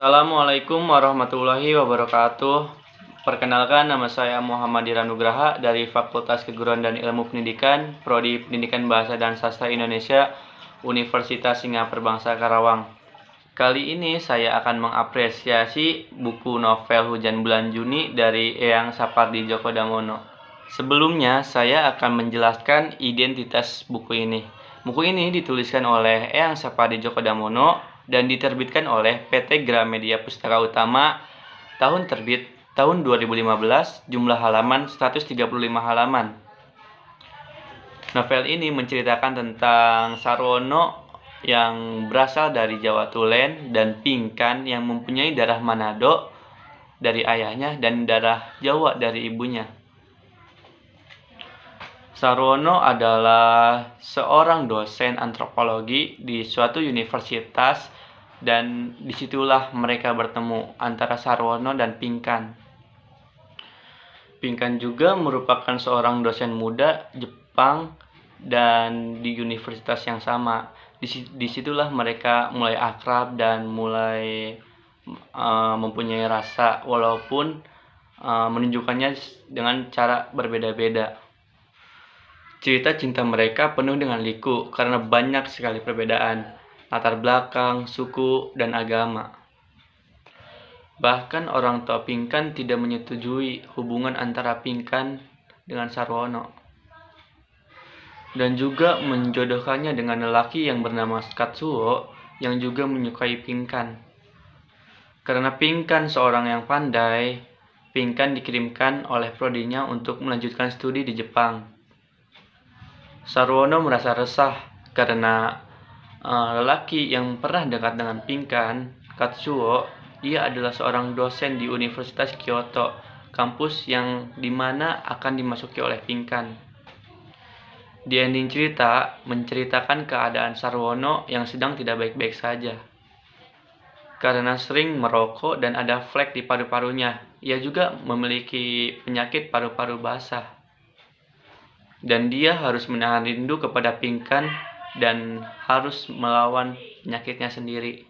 Assalamualaikum warahmatullahi wabarakatuh. Perkenalkan, nama saya Muhammad Dira Nugraha dari Fakultas Keguruan dan Ilmu Pendidikan, Prodi Pendidikan Bahasa dan Sastra Indonesia, Universitas Singapura Bangsa Karawang. Kali ini saya akan mengapresiasi buku novel Hujan Bulan Juni dari Eyang Sapardi Djoko Damono. Sebelumnya, saya akan menjelaskan identitas buku ini. Buku ini dituliskan oleh Eyang Sapardi Djoko Damono dan diterbitkan oleh PT Gramedia Pustaka Utama, tahun terbit tahun 2015, jumlah halaman 135 halaman. Novel ini menceritakan tentang Sarwono yang berasal dari Jawa Tulen dan Pinkan yang mempunyai darah Manado dari ayahnya dan darah Jawa dari ibunya. Sarwono adalah seorang dosen antropologi di suatu universitas dan disitulah mereka bertemu antara Sarwono dan Pinkan. Pinkan juga merupakan seorang dosen muda Jepang dan di universitas yang sama. Disitulah mereka mulai akrab dan mulai mempunyai rasa walaupun menunjukkannya dengan cara berbeda-beda. Cerita cinta mereka penuh dengan liku karena banyak sekali perbedaan latar belakang, suku, dan agama. Bahkan orang tua Pinkan tidak menyetujui hubungan antara Pinkan dengan Sarwono dan juga menjodohkannya dengan lelaki yang bernama Katsuo yang juga menyukai Pinkan. Karena Pinkan seorang yang pandai, Pinkan dikirimkan oleh prodinya untuk melanjutkan studi di Jepang. Sarwono merasa resah karena lelaki yang pernah dekat dengan Pinkan, Katsuo, ia adalah seorang dosen di Universitas Kyoto, kampus yang dimana akan dimasuki oleh Pinkan. Di ending cerita menceritakan keadaan Sarwono yang sedang tidak baik-baik saja. Karena sering merokok dan ada flek di paru-parunya, ia juga memiliki penyakit paru-paru basah. Dan dia harus menahan rindu kepada Pinkan dan harus melawan penyakitnya sendiri.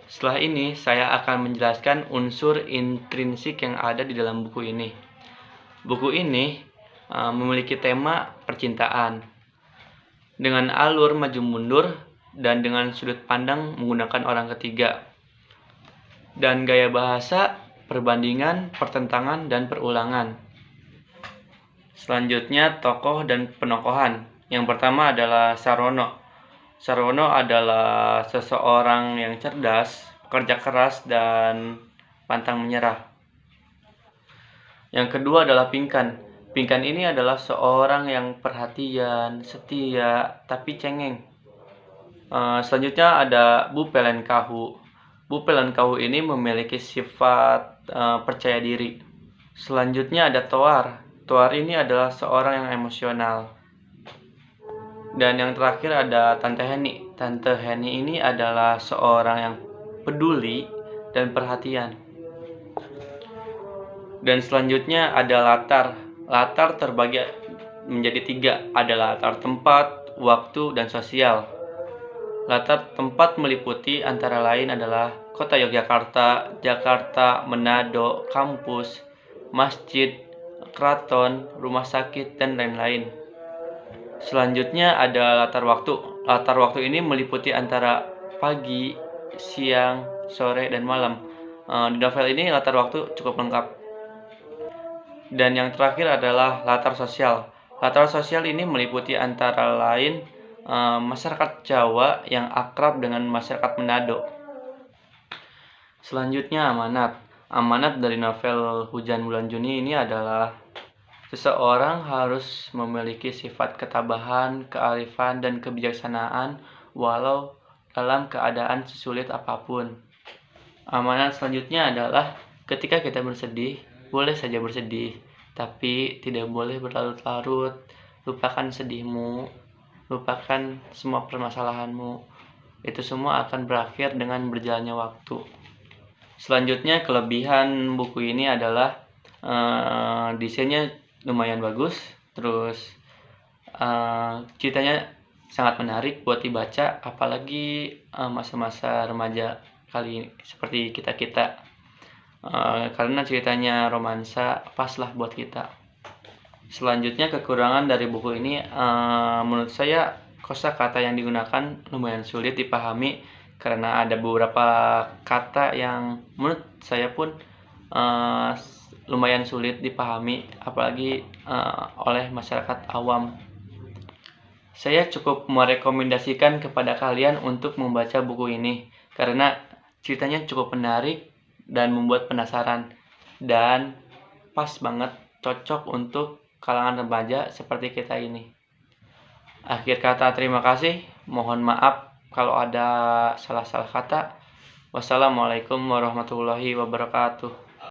Setelah ini, saya akan menjelaskan unsur intrinsik yang ada di dalam buku ini. Buku ini memiliki tema percintaan dengan alur maju mundur dan dengan sudut pandang menggunakan orang ketiga. Dan gaya bahasa, perbandingan, pertentangan, dan perulangan. Selanjutnya, tokoh dan penokohan. Yang pertama adalah Sarwono. Sarwono adalah seseorang yang cerdas, pekerja keras, dan pantang menyerah. Yang kedua adalah Pinkan. Pinkan ini adalah seorang yang perhatian, setia, tapi cengeng. Selanjutnya ada Bu Pelenkahu. Bu Pelenkahu ini memiliki sifat percaya diri. Selanjutnya ada Toar. Toar ini adalah seorang yang emosional. Dan yang terakhir ada Tante Heni. Tante Heni ini adalah seorang yang peduli dan perhatian. Dan selanjutnya ada latar. Latar terbagi menjadi 3. Ada latar tempat, waktu, dan sosial. Latar tempat meliputi antara lain adalah Kota Yogyakarta, Jakarta, Manado, kampus, masjid, keraton, rumah sakit, dan lain-lain. Selanjutnya ada latar waktu. Latar waktu ini meliputi antara pagi, siang, sore, dan malam. Di novel ini latar waktu cukup lengkap. Dan yang terakhir adalah latar sosial. Latar sosial ini meliputi antara lain masyarakat Jawa yang akrab dengan masyarakat Manado. Selanjutnya amanat. Amanat dari novel Hujan Bulan Juni ini adalah seseorang harus memiliki sifat ketabahan, kearifan, dan kebijaksanaan walau dalam keadaan sesulit apapun. Amanat selanjutnya adalah ketika kita bersedih, boleh saja bersedih, tapi tidak boleh berlarut-larut. Lupakan sedihmu, lupakan semua permasalahanmu. Itu semua akan berakhir dengan berjalannya waktu. Selanjutnya, kelebihan buku ini adalah desainnya lumayan bagus, terus ceritanya sangat menarik buat dibaca, apalagi masa-masa remaja seperti kita-kita. Karena ceritanya romansa, pas lah buat kita. Selanjutnya, kekurangan dari buku ini, menurut saya kosakata yang digunakan lumayan sulit dipahami karena ada beberapa kata yang menurut saya pun lumayan sulit dipahami, apalagi oleh masyarakat awam. Saya cukup merekomendasikan kepada kalian untuk membaca buku ini karena ceritanya cukup menarik dan membuat penasaran, dan pas banget, cocok untuk kalangan remaja seperti kita ini. Akhir kata, terima kasih. Mohon maaf kalau ada salah-salah kata. Wassalamualaikum warahmatullahi wabarakatuh.